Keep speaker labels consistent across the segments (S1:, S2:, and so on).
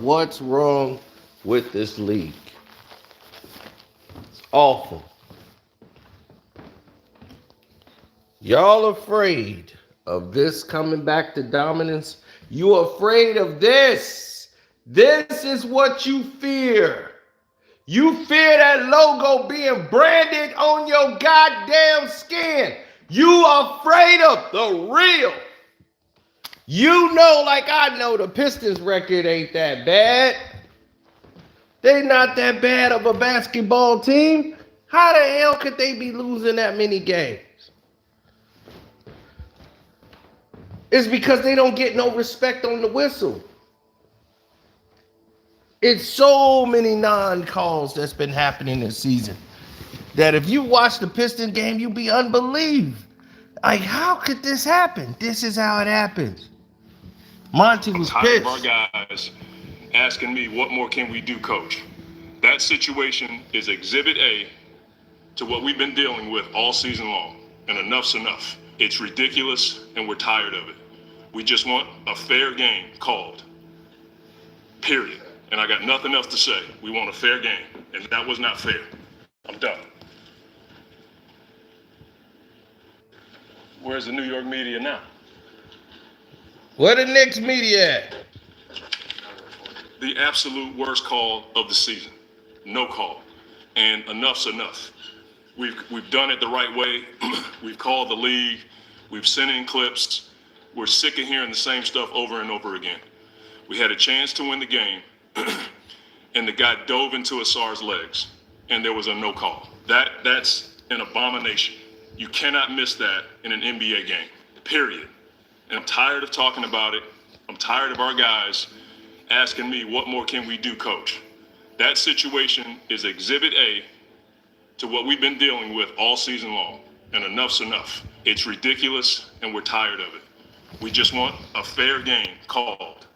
S1: What's wrong with this league? It's awful. Y'all afraid of this coming back to dominance? You afraid of this? This is what you fear. You fear that logo being branded on your goddamn skin. You afraid of the real. You know, like I know, the Pistons record ain't that bad. They not that bad of a basketball team. How the hell could they be losing that many games? It's because they don't get no respect on the whistle. It's so many non-calls that's been happening this season that if you watch the Piston game, you'll be unbelievable. Like, how could this happen? This is how it happens. Monty was pissed.
S2: Our guys asking me, what more can we do, coach? That situation is exhibit A to what we've been dealing with all season long. And enough's enough. It's ridiculous and we're tired of it. We just want a fair game called. Period. And I got nothing else to say. We want a fair game. And that was not fair. I'm done. Where's the New York media now?
S1: Where the Knicks media at?
S2: The absolute worst call of the season. No call. And enough's enough. We've done it the right way. We've called the league. We've sent in clips. We're sick of hearing the same stuff over and over again. We had a chance to win the game, and the guy dove into Asar's legs, and there was a no call. That's an abomination. You cannot miss that in an NBA game, period. And I'm tired of talking about it. I'm tired of our guys asking me, what more can we do, coach? That situation is exhibit A to what we've been dealing with all season long. And enough's enough. It's ridiculous, and we're tired of it. We just want a fair game called.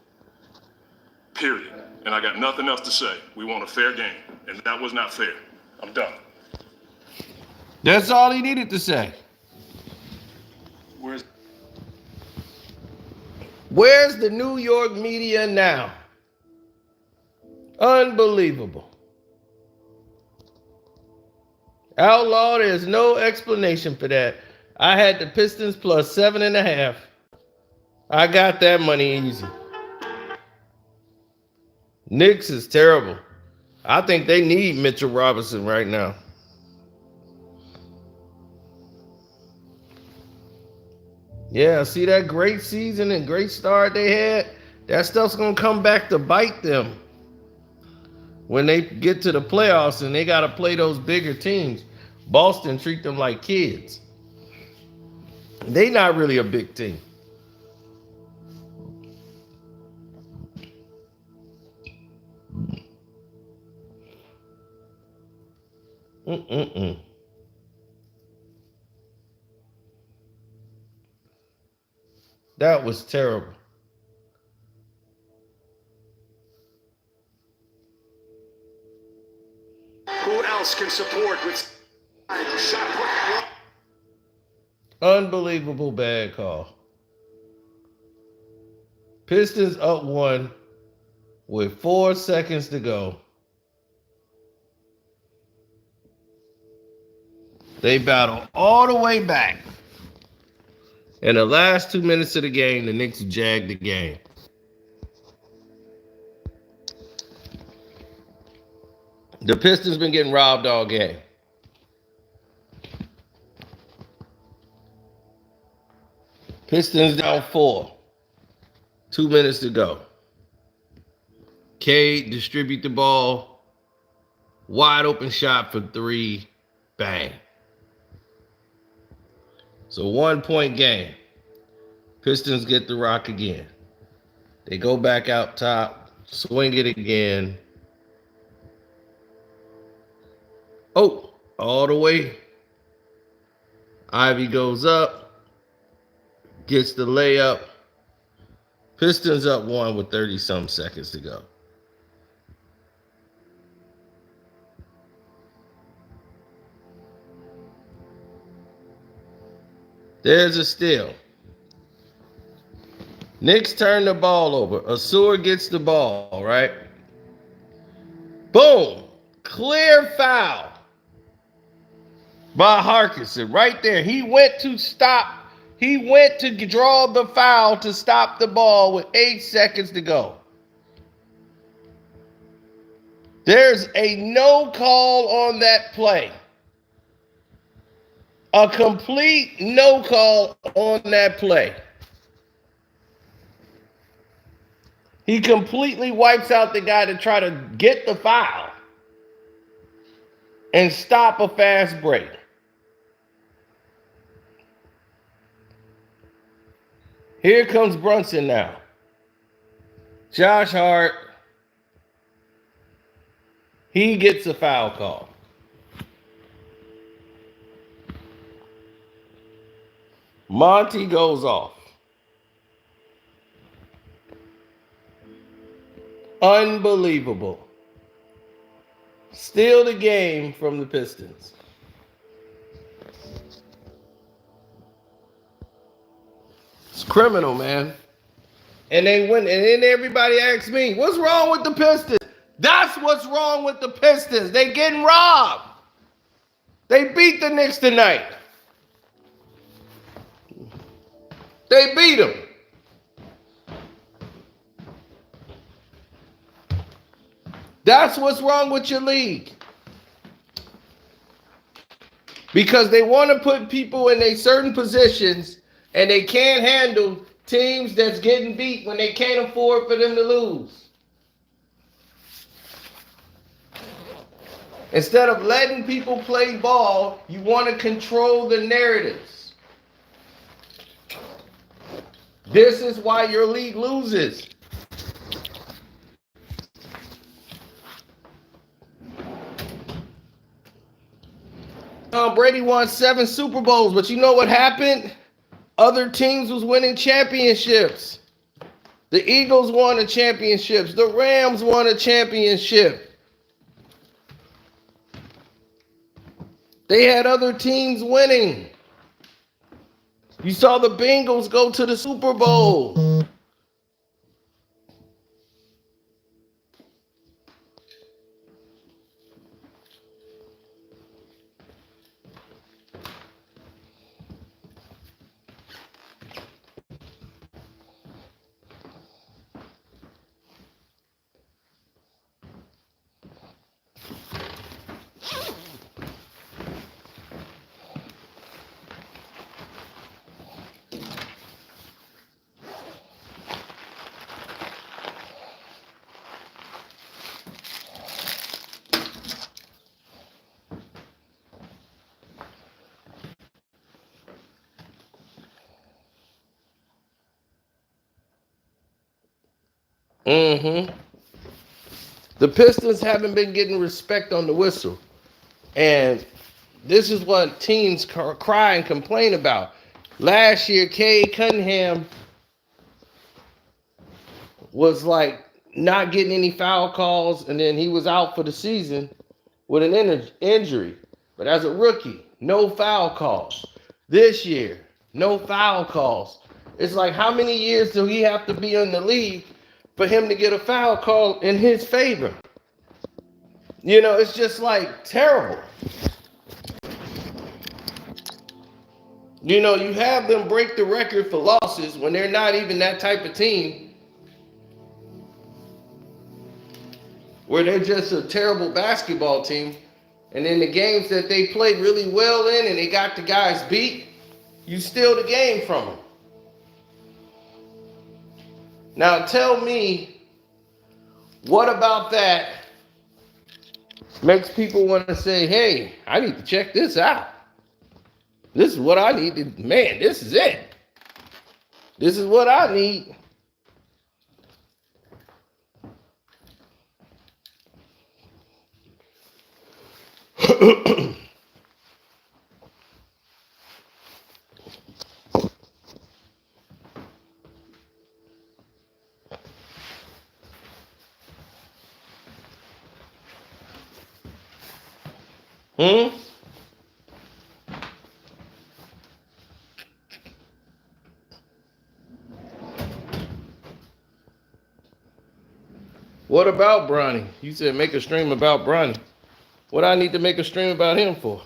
S2: Period. And I got nothing else to say. We want a fair game. And that was not fair. I'm done.
S1: That's all he needed to say. Where's the New York media now? Unbelievable. Outlaw, there's no explanation for that. I had the Pistons plus 7.5. I got that money easy. Knicks is terrible. I think they need Mitchell Robinson right now. Yeah, see that great season and great start they had? That stuff's going to come back to bite them when they get to the playoffs and they got to play those bigger teams. Boston treat them like kids. They not really a big team. That was terrible.
S3: Who else can support with shot?
S1: Unbelievable bad call. Pistons up 1 with 4 seconds to go. They battle all the way back. In the last 2 minutes of the game, the Knicks jagged the game. The Pistons been getting robbed all game. Pistons down 4. 2 minutes to go. Cade distribute the ball. Wide open shot for 3. Bang. It's a 1-point game. Pistons get the rock again. They go back out top. Swing it again. Oh, all the way. Ivy goes up. Gets the layup. Pistons up 1 with 30-some seconds to go. There's a steal. Knicks turn the ball over. Asur gets the ball, right? Boom. Clear foul by Harkison right there. He went to draw the foul to stop the ball with 8 seconds to go. There's a no call on that play. A complete no call on that play. He completely wipes out the guy to try to get the foul and stop a fast break. Here comes Brunson now. Josh Hart. He gets a foul call. Monty goes off. Unbelievable. Steal the game from the Pistons. It's criminal, man. And they win. And then everybody asks me, what's wrong with the Pistons? That's what's wrong with the Pistons. They getting robbed. They beat the Knicks tonight. They beat them. That's what's wrong with your league. Because they want to put people in a certain positions and they can't handle teams that's getting beat when they can't afford for them to lose. Instead of letting people play ball, you want to control the narratives. This is why your league loses. Tom Brady won 7 Super Bowls, but you know what happened? Other teams was winning championships. The Eagles won the championships. The Rams won a championship. They had other teams winning. You saw the Bengals go to the Super Bowl. The Pistons haven't been getting respect on the whistle. And this is what teams cry and complain about. Last year, Cade Cunningham was like not getting any foul calls, and then he was out for the season with an injury. But as a rookie, no foul calls. This year, no foul calls. It's like, how many years do he have to be in the league for him to get a foul call in his favor? You know, it's just like terrible. You know, you have them break the record for losses when they're not even that type of team, where they're just a terrible basketball team. And in the games that they played really well in and they got the guys beat, you steal the game from them. Now tell me, what about that makes people want to say, hey, I need to check this out. This is what I need to, man, this is it. This is what I need. What about Bronny? You said make a stream about Bronny. What I need to make a stream about him for?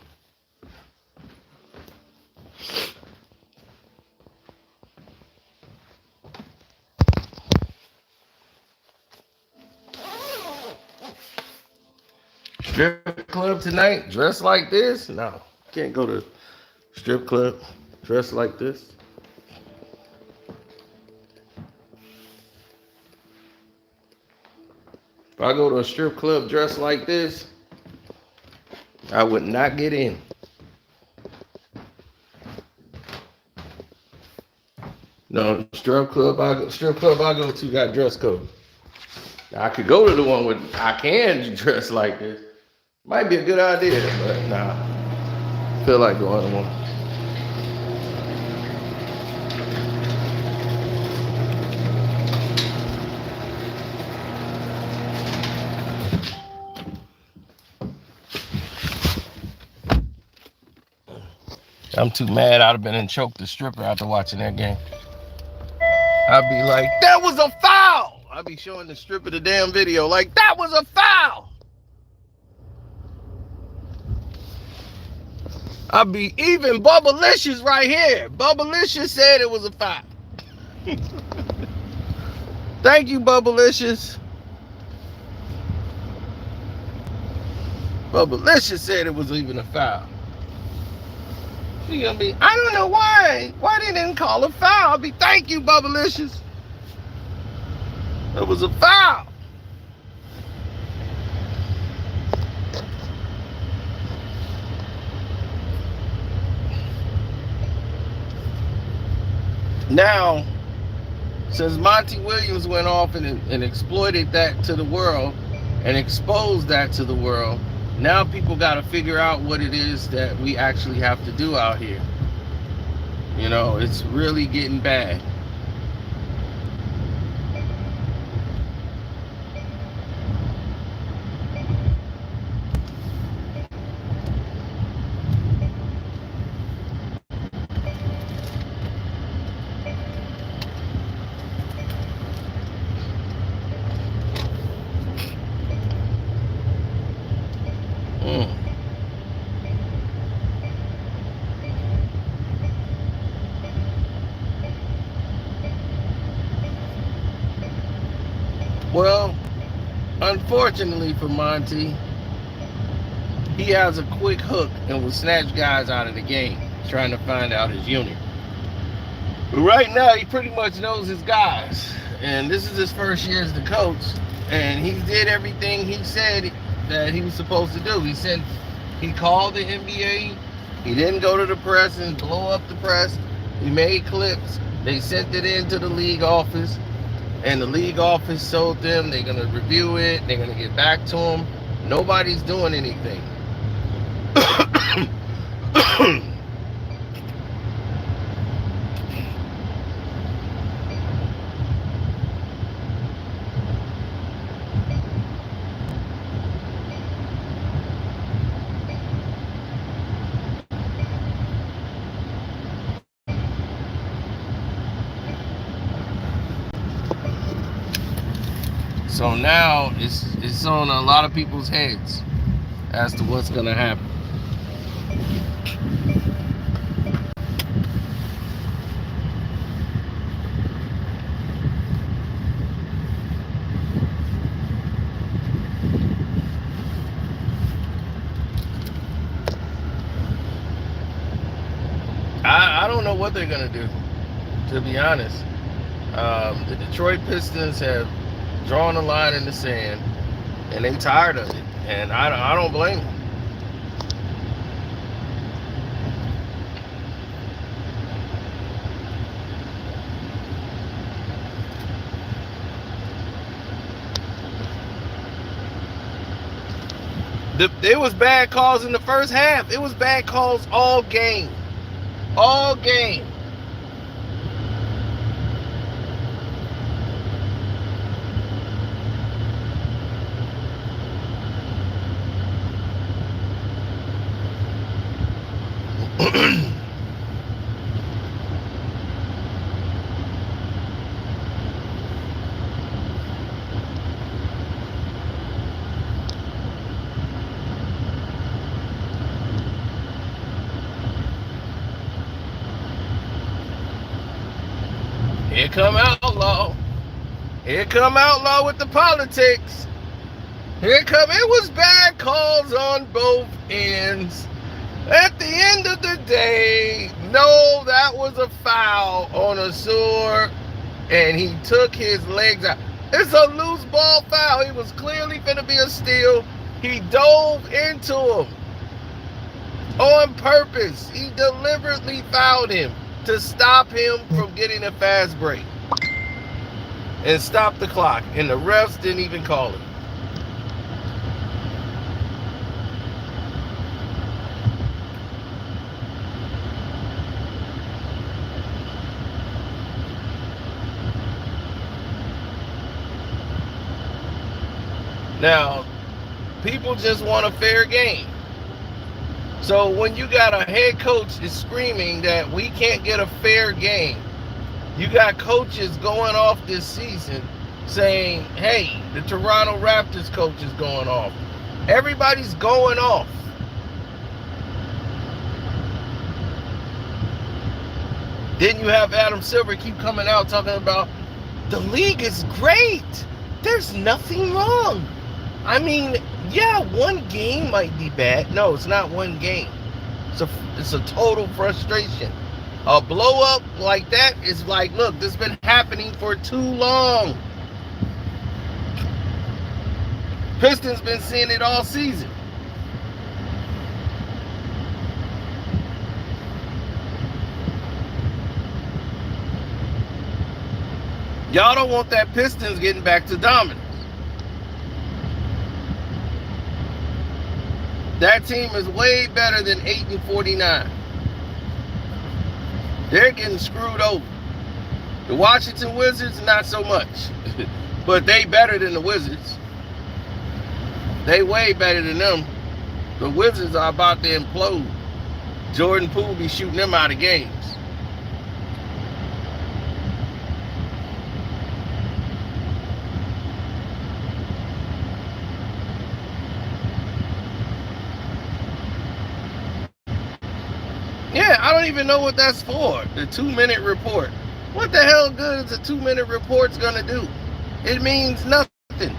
S1: Strip club tonight, dressed like this? No, can't go to strip club dressed like this. If I go to a strip club dressed like this, I would not get in. No, strip club I go to got dress code. I could go to the one with I can dress like this. Might be a good idea, but nah. Feel like going to one. I'm too mad. I'd have been and choked the stripper after watching that game. I'd be like, that was a foul. I'd be showing the stripper the damn video like, that was a foul. I'd be even Bubblicious right here. Bubblicious said it was a foul. Thank you, Bubblicious. Bubblicious said it was even a foul. She gonna be, I don't know why. Why they didn't call a foul? I'll be, thank you, Bubblicious. It was a foul. Now, since Monty Williams went off and exploited that to the world and exposed that to the world, now people got to figure out what it is that we actually have to do out here. You know, it's really getting bad. Well, unfortunately for Monty, he has a quick hook and will snatch guys out of the game trying to find out his unit. But right now, he pretty much knows his guys. And this is his first year as the coach. And he did everything he said that he was supposed to do. He called the NBA. He didn't go to the press and blow up the press. He made clips. They sent it into the league office. And the league office told them they're going to review it. They're going to get back to him. Nobody's doing anything. So now it's on a lot of people's heads as to what's gonna happen. I don't know what they're gonna do, to be honest. The Detroit Pistons have drawn a line in the sand, and they tired of it, and I don't blame them. There was bad calls in the first half. It was bad calls all game. All game. Here come Outlaw. Here come Outlaw with the politics. Here come, it was bad calls on both ends. At the end of the day, no, that was a foul on Azur, and he took his legs out. It's a loose ball foul. He was clearly going to be a steal. He dove into him on purpose. He deliberately fouled him to stop him from getting a fast break and stop the clock, and the refs didn't even call it. Now, people just want a fair game. So when you got a head coach is screaming that we can't get a fair game, you got coaches going off this season saying, hey, the Toronto Raptors coach is going off. Everybody's going off. Then you have Adam Silver keep coming out talking about the league is great. There's nothing wrong. I mean, yeah, one game might be bad. No, it's not one game. It's a total frustration. A blow up like that is like, look, this has been happening for too long. Pistons been seeing it all season. Y'all don't want that Pistons getting back to dominance. That team is way better than 8-49. They're getting screwed over. The Washington Wizards, not so much. But they better than the Wizards. They way better than them. The Wizards are about to implode. Jordan Poole be shooting them out of games. Yeah, I don't even know what that's for. The 2-minute report. What the hell good is a 2-minute report's gonna do? It means nothing.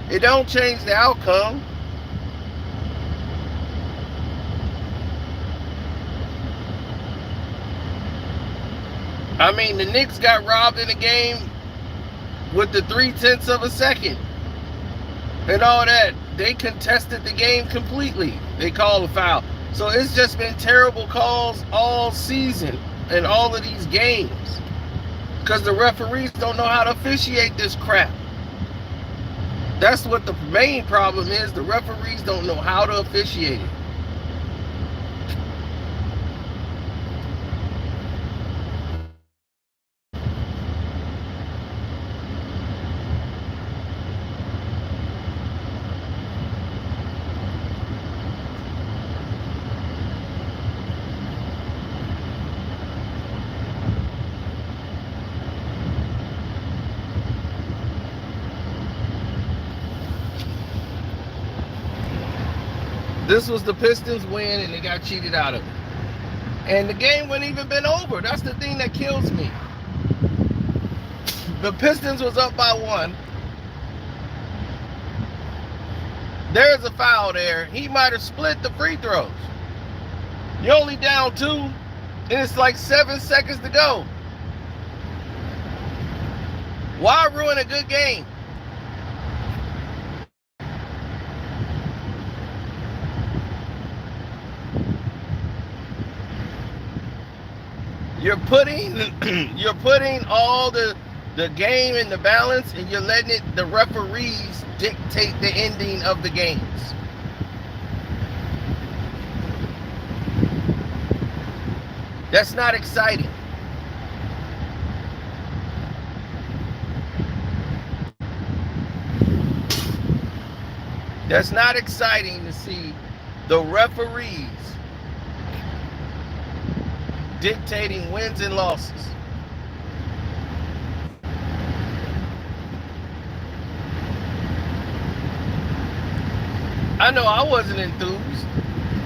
S1: It don't change the outcome. I mean, the Knicks got robbed in a game with the 0.3 of a second and all that. They contested the game completely. They called a foul. So it's just been terrible calls all season in all of these games because the referees don't know how to officiate this crap. That's what the main problem is. The referees don't know how to officiate it. This was the Pistons win, and they got cheated out of it. And the game wouldn't even been over. That's the thing that kills me. The Pistons was up by 1. There's a foul there. He might have split the free throws. You're only down 2, and it's like 7 seconds to go. Why ruin a good game? You're putting all the game in the balance, and you're letting the referees dictate the ending of the games. That's not exciting. That's not exciting to see the referees dictating wins and losses. I know I wasn't enthused.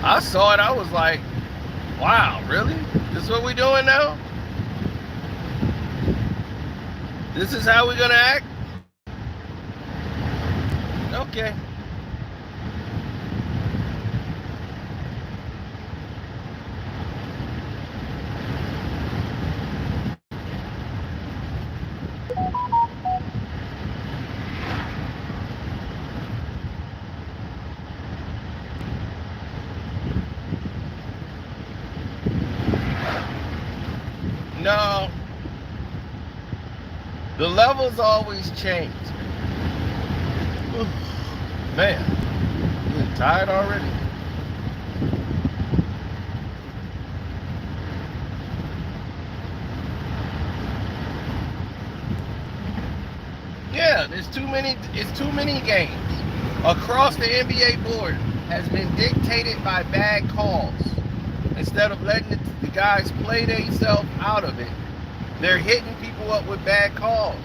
S1: I saw it, I was like, wow, really? This is what we doing now? This is how we're gonna act? Okay. No. The levels always change. Man, you getting tired already? Yeah, it's too many games. Across the NBA board has been dictated by bad calls. Instead of letting the guys play themselves out of it, they're hitting people up with bad calls.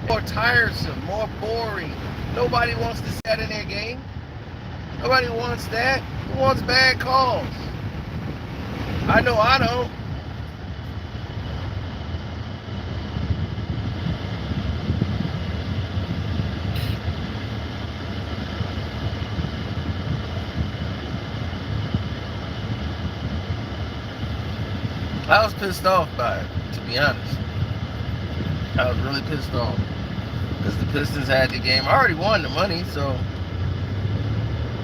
S1: More tiresome, more boring. Nobody wants to set in their game. Nobody wants that. Who wants bad calls? I know I don't. I was pissed off by it, to be honest. I was really pissed off. Because the Pistons had the game. I already won the money, so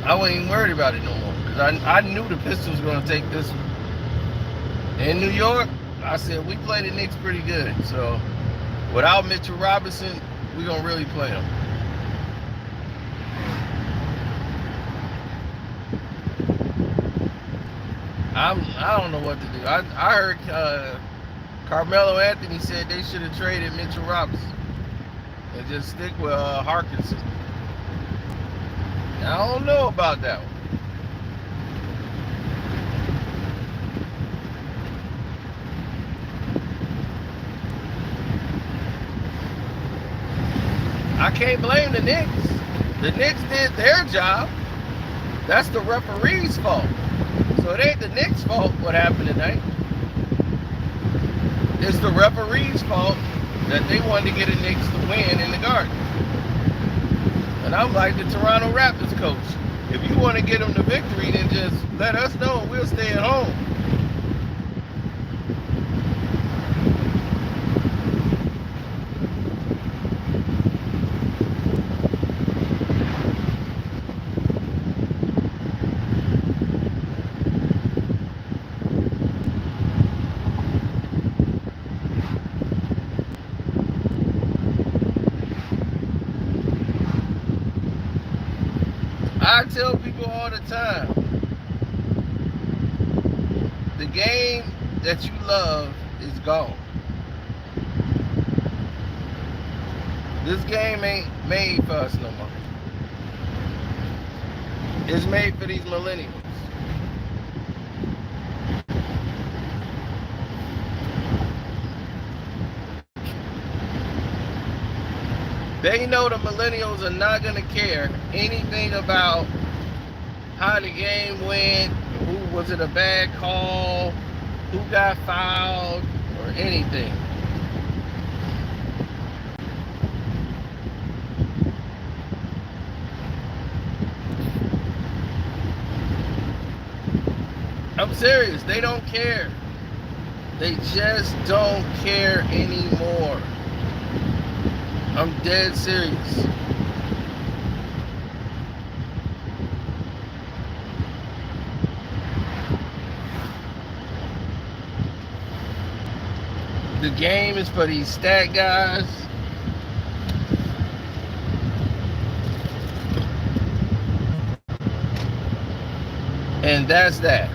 S1: I wasn't even worried about it no more. Because I knew the Pistons were going to take this one. In New York, I said, we play the Knicks pretty good. So without Mitchell Robinson, we're going to really play them. I don't know what to do. I heard Carmelo Anthony said they should have traded Mitchell Robinson and just stick with Harkinson. I don't know about that one. I can't blame the Knicks. The Knicks did their job. That's the referee's fault. So it ain't the Knicks' fault what happened tonight. It's the referee's fault that they wanted to get the Knicks to win in the Garden. And I'm like the Toronto Raptors coach. If you want to get them the victory, then just let us know. We'll stay at home. I tell people all the time, the game that you love is gone. This game ain't made for us no more. It's made for these millennials. They know the millennials are not going to care anything about how the game went, who was it a bad call, who got fouled, or anything. I'm serious, they don't care. They just don't care anymore. I'm dead serious. The game is for these stat guys. And that's that.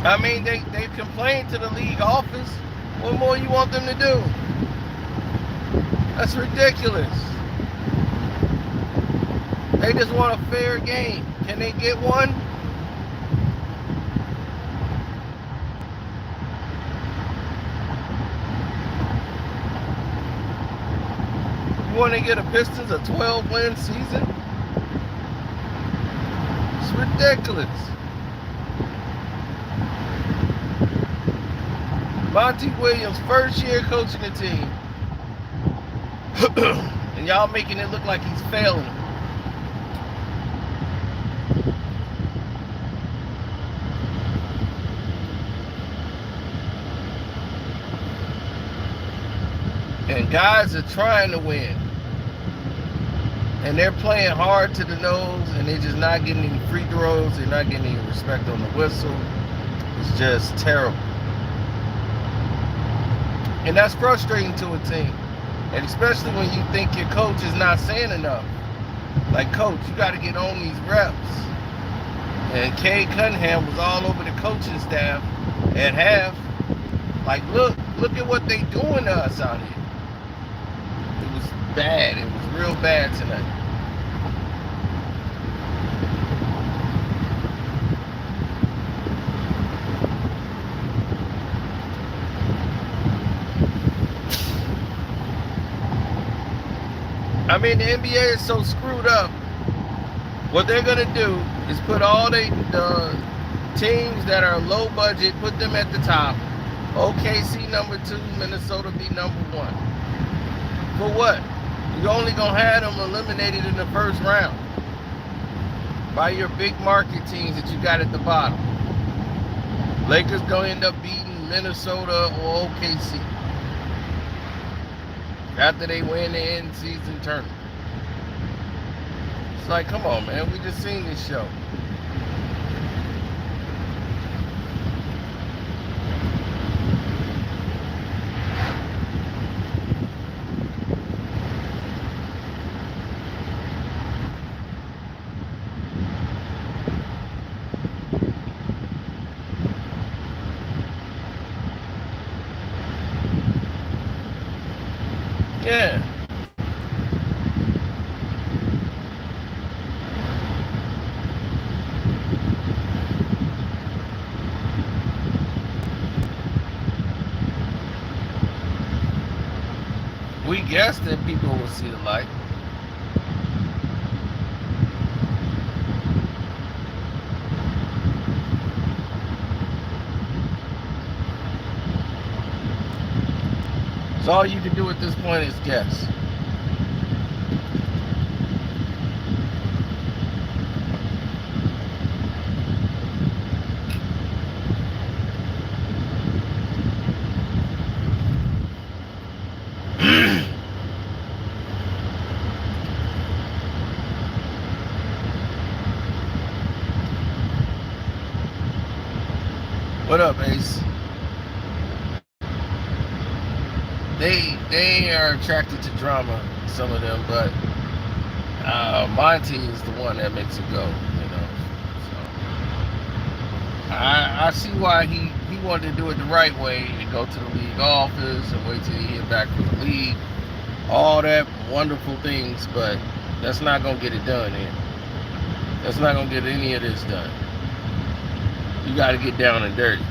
S1: I mean, they complained to the league office. What more you want them to do? That's ridiculous. They just want a fair game. Can they get one? You want to get a Pistons a 12-win season? It's ridiculous. Monty Williams, first year coaching the team. And y'all making it look like he's failing. And guys are trying to win. And they're playing hard to the nose, and they're just not getting any free throws. They're not getting any respect on the whistle. It's just terrible. And that's frustrating to a team. And especially when you think your coach is not saying enough. Like, coach, you got to get on these reps. And Cade Cunningham was all over the coaching staff at half. Like, look at what they doing to us out here. It was bad. It was real bad tonight. I mean, the NBA is so screwed up. What they're going to do is put all the teams that are low budget, put them at the top. OKC number 2, Minnesota be number 1. For what? You're only going to have them eliminated in the first round by your big market teams that you got at the bottom. Lakers going to end up beating Minnesota or OKC after they win the in-season tournament. It's like, come on, man. We just seen this show. Yeah. We guess that people will see the light. So all you can do at this point is guess. What up, Ace? They are attracted to drama, some of them, but Monty is the one that makes it go, you know. So I see why he wanted to do it the right way and go to the league office and wait till he get back from the league. All that wonderful things, but that's not gonna get it done here. That's not gonna get any of this done. You gotta get down and dirty.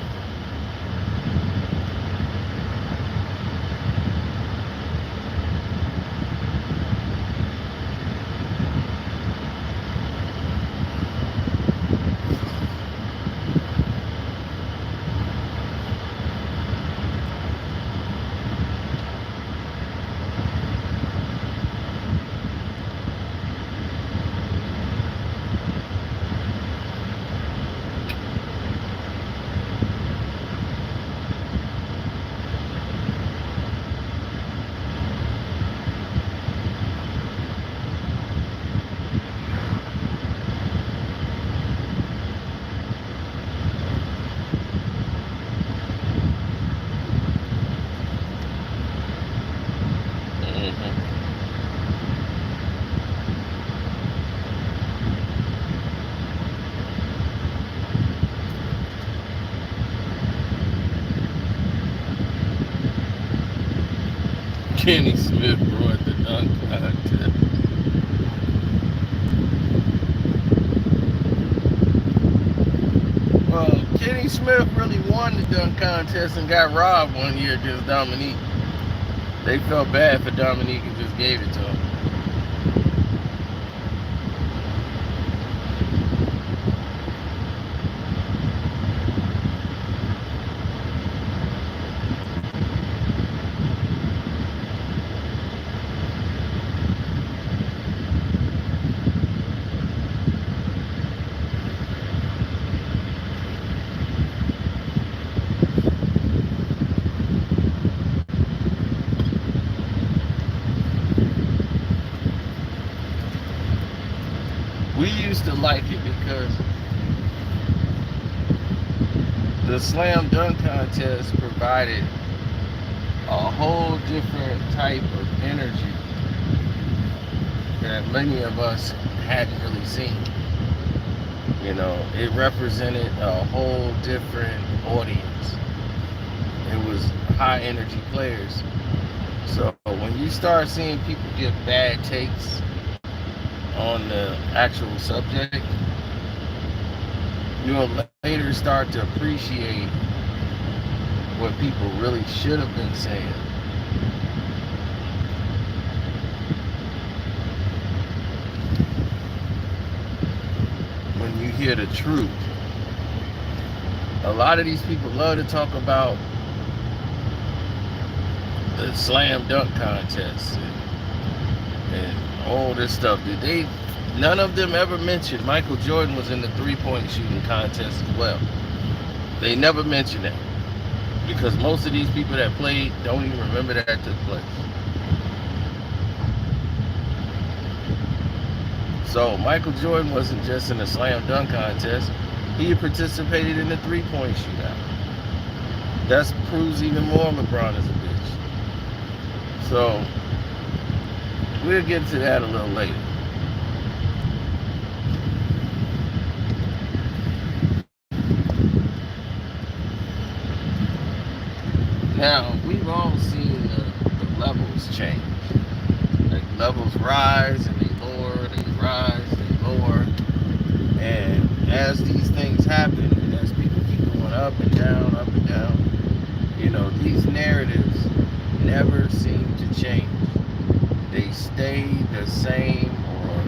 S1: Kenny Smith brought the dunk contest. Well, Kenny Smith really won the dunk contest and got robbed one year against Dominique. They felt bad for Dominique and just gave it to him. We used to like it because the slam dunk contest provided a whole different type of energy that many of us hadn't really seen. You know, it represented a whole different audience. It was high energy players. So when you start seeing people give bad takes on the actual subject, you'll later start to appreciate what people really should have been saying. When you hear the truth, a lot of these people love to talk about the slam dunk contest and all this stuff. None of them ever mentioned Michael Jordan was in the three-point shooting contest as well. They never mentioned that because most of these people that played don't even remember that took place. So Michael Jordan wasn't just in the slam dunk contest, he participated in the three-point shootout. That proves even more LeBron is a bitch. So we'll get to that a little later. Now, we've all seen the levels change. Like levels rise and they lower, they rise, they lower. And as these things happen, and as people keep going up and down, you know, these narratives never seem to change. They stay the same, or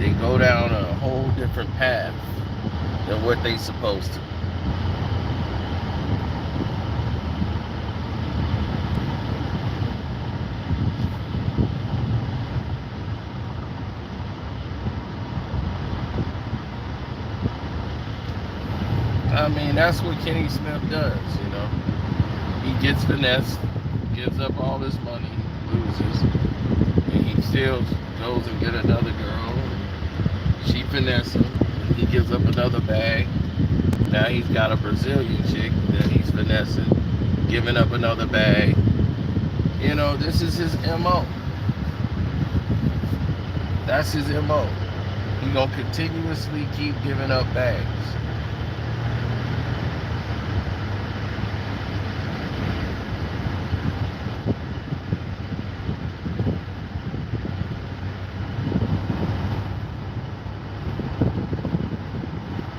S1: they go down a whole different path than what they're supposed to. I mean, that's what Kenny Smith does, you know. He gets finessed, gives up all his money, loses, and he still goes and get another girl. She finesses him, and he gives up another bag. Now he's got a Brazilian chick that he's finessing, giving up another bag. You know, this is his MO. That's his MO. He gonna continuously keep giving up bags.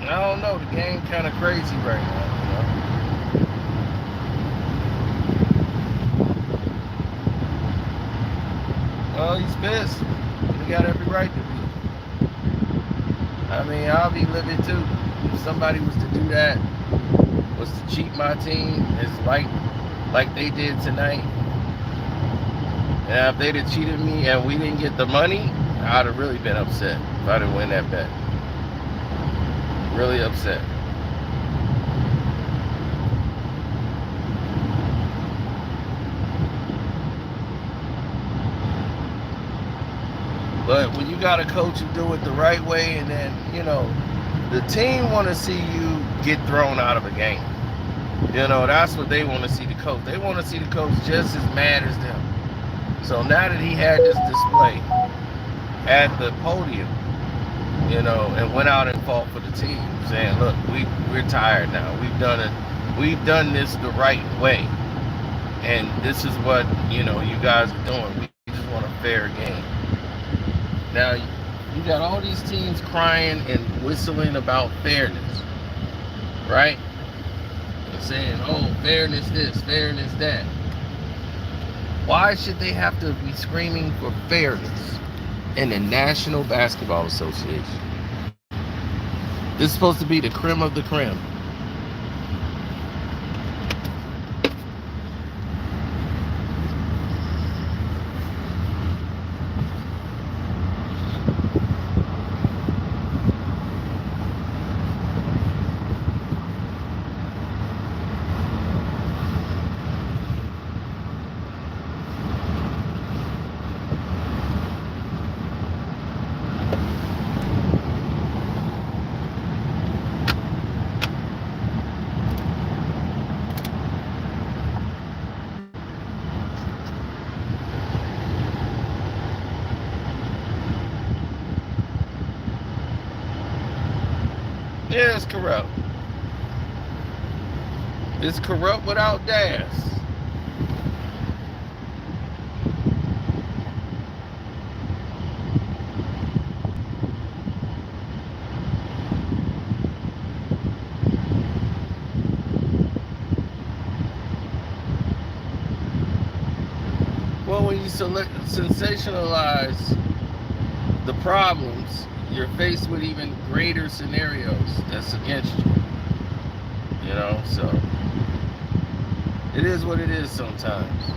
S1: I don't know, the game kind of crazy right now, you know. Well, he's pissed. He got every right to be. I mean, I'll be livid too. If somebody was to do that, was to cheat my team, it's like they did tonight. And if they'd have cheated me and we didn't get the money, I'd have really been upset if I didn't win that bet. Really upset. But when you got a coach who do it the right way, and then, you know, the team want to see you get thrown out of a game. You know, that's what they want to see the coach. They want to see the coach just as mad as them. So now that he had this display at the podium, you know, and went out and fought for the team, saying, look, we're tired now. We've done it. We've done this the right way. And this is what, you guys are doing. We just want a fair game. Now, you got all these teams crying and whistling about fairness, right? And saying, oh, fairness this, fairness that. Why should they have to be screaming for fairness in the National Basketball Association? This is supposed to be the creme of the creme. Yeah, it's corrupt. It's corrupt without das. Well, when you sensationalize the problems, you're faced with even greater scenarios that's against you. So it is what it is sometimes.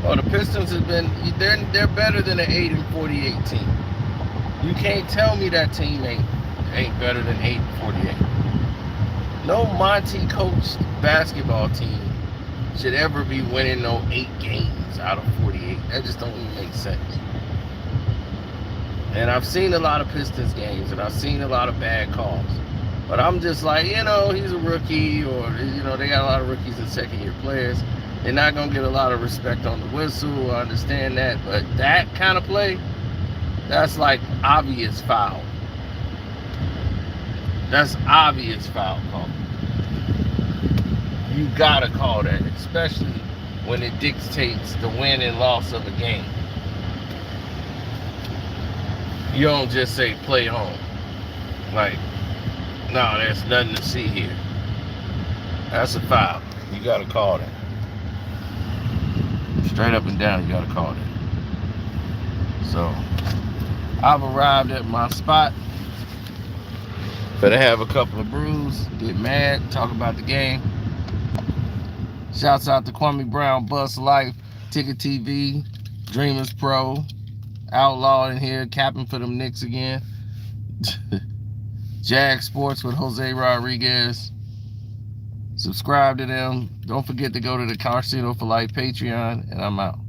S1: Well, the Pistons have been, they're better than an 8-48 team. You can't tell me that team ain't better than 8-48. No Monty coached basketball team should ever be winning no 8 games out of 48. That just don't even make sense. And I've seen a lot of Pistons games, and I've seen a lot of bad calls. But I'm just like, he's a rookie, or, they got a lot of rookies and second-year players. They're not going to get a lot of respect on the whistle. I understand that. But that kind of play, that's like obvious foul. That's obvious foul call. You got to call that, especially when it dictates the win and loss of a game. You don't just say play home. Like, no, there's nothing to see here. That's a foul. You got to call that. Straight up and down, you got to call that. So, I've arrived at my spot. Better have a couple of brews, get mad, talk about the game. Shouts out to Kwame Brown, Bus Life, Ticket TV, Dreamers Pro, Outlaw in here, capping for them Knicks again. Jag Sports with Jose Rodriguez. Subscribe to them. Don't forget to go to the Casino for Life Patreon, and I'm out.